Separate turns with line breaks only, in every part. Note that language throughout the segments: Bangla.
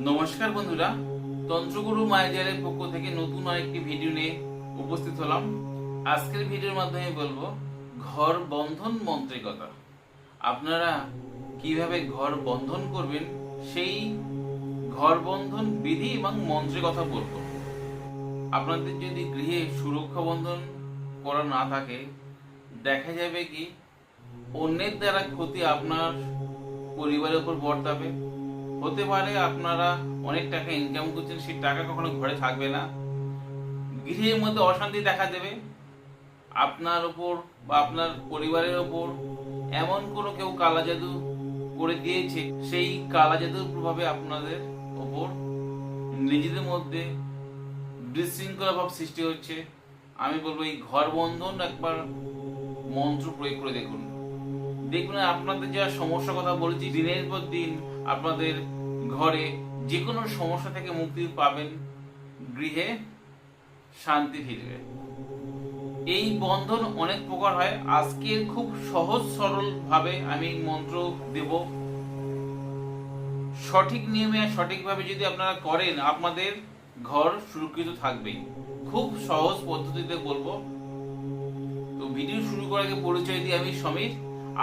নমস্কার বন্ধুরা, তন্ত্রগুরু মায়াজারের পক্ষ থেকে নতুন আরেকটি ভিডিও নিয়ে উপস্থিত হলাম। আজকের ভিডিওর মাধ্যমে বলবো ঘর বন্ধন মন্ত্রের কথা। আপনারা কিভাবে ঘর বন্ধন করবেন সেই ঘর বন্ধন বিধি এবং মন্ত্রের কথা বলবো। আপনাদের যদি গৃহে সুরক্ষা বন্ধন করা না থাকে, দেখা যাবে কি অন্যের দ্বারা ক্ষতি আপনার পরিবারের উপর বর্তাবে। হতে পারে আপনারা অনেক টাকা ইনকাম করছেন, সেই টাকা কখনো ঘরে থাকবে না, গৃহের মধ্যে অশান্তি দেখা দেবে। আপনার উপর বা আপনার পরিবারের ওপর এমন কোনো কেউ কালা জাদু করে দিয়েছে, সেই কালা জাদুর প্রভাবে আপনাদের ওপর নিজেদের মধ্যে বিশৃঙ্খলা ভাব সৃষ্টি হচ্ছে। আমি বলবো এই ঘর বন্ধন একবার মন্ত্র প্রয়োগ করে দেখুন। দেখুন আপনাদের যা সমস্যার কথা বলেছি, দিনের পর দিন আপনাদের ঘরে যে কোনো সমস্যা থেকে মুক্তি পাবেন, গৃহে শান্তি ফিরবে। এই বন্ধন অনেক প্রকার হয়। আজকে খুব সহজ সরল ভাবে আমি মন্ত্র দেব। সঠিক নিয়মে সঠিকভাবে যদি আপনারা করেন, আপনাদের ঘর সুরক্ষিত থাকবে। খুব সহজ পদ্ধতিতে বলবো। তো ভিডিও শুরু করার আগে পরিচয় দিয়ে আমি সমীর।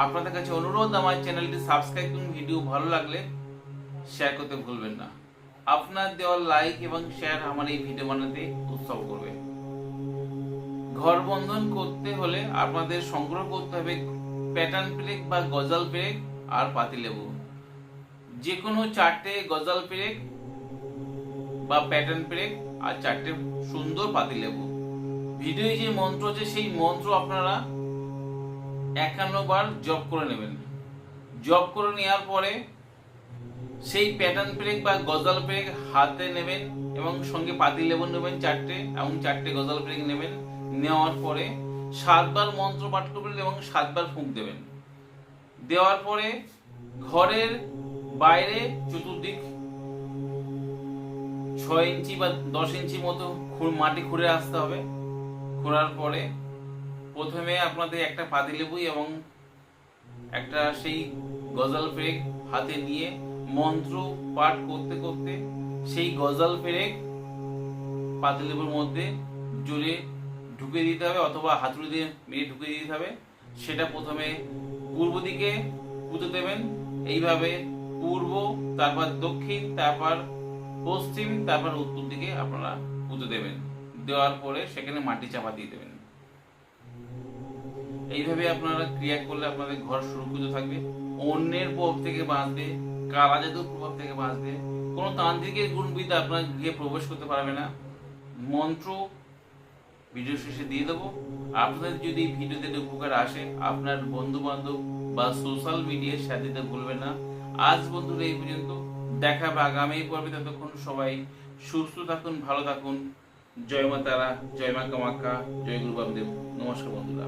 আপনাদের কাছে অনুরোধ, আমার চ্যানেলটি সাবস্ক্রাইব করুন। ভিডিও ভালো লাগলে শেয়ার করতে ভুলবেন না। আপনার দেওয়া লাইক এবং শেয়ার আমার এই ভিডিও বানাতে উৎসাহ করবে। ঘর বন্ধন করতে হলে আপনাদের সংগ্রহ করতে হবে প্যাটার্ন পেরেক বা গজাল পেরেক আর পাতিলেবু। যে কোনো 4টে গজাল পেরেক বা প্যাটার্ন পেরেক আর 4টে সুন্দর পাতিলেবু। ভিডিওয় যে মন্ত্র আছে সেই মন্ত্র আপনারা 51 বার জপ করে নেবেন। জপ করে নেওয়ার পরে সেই প্যাটার্ন পেরেক বা গজাল পেরেক হাতে নেবেন এবং সঙ্গে পাতিলেবু নেবেন 4টে এবং 4টে গজাল পেরেক নেবেন। নেওয়ার পরে 7 বার মন্ত্র পাঠ করবেন এবং 7 বার ফুঁক দেবেন। দেওয়ার পরে ঘরের বাইরে চতুর্দিক 6 ইঞ্চি বা 10 ইঞ্চি মতো মাটি খুঁড়ে আসতে হবে। খোঁড়ার পরে প্রথমে আপনাদের একটা পাতিলেবু এবং একটা সেই গজাল পেরেক হাতে নিয়ে মন্ত্র পাঠ করতে করতে সেই গজাল পেরেক পাতিলেবুর মধ্যে জোরে ঢুকে দিতে হবে, অথবা হাতুড়ি দিয়ে মেরে ঢুকে দিতে হবে। সেটা প্রথমে পূর্ব দিকে পুঁতে দেবেন। এইভাবে পূর্ব, তারপর দক্ষিণ, তারপর পশ্চিম, তারপর উত্তর দিকে আপনারা পুঁতে দেবেন। দেওয়ার পরে সেখানে মাটি চাপা দিয়ে দেবেন। এইভাবে আপনারা ক্রিয়া করলে আপনাদের ঘর সুরক্ষিত থাকবে, অন্যের প্রভাব থেকে বাঁচবে, কালা জাদুর প্রভাব থেকে বাঁচবে। কোনো তান্ত্রিকের গুণবিদ্যা আপনার গৃহে প্রবেশ করতে পারবে না। মন্ত্র ভিডিও শেষে দিয়ে দেবো। আপনাদের যদি ভিডিওতে উপকার আসে, আপনার বন্ধু বান্ধব বা সোশ্যাল মিডিয়ায় শেয়ার দিতে ভুলবেন না। আজ বন্ধুরা এই পর্যন্ত, দেখা হবে আগামী পর্বে। ততক্ষণ সবাই সুস্থ থাকুন, ভালো থাকুন। জয় মা তারা, জয় মা কামাখ্যা, জয় গুরু বামদেব। নমস্কার বন্ধুরা।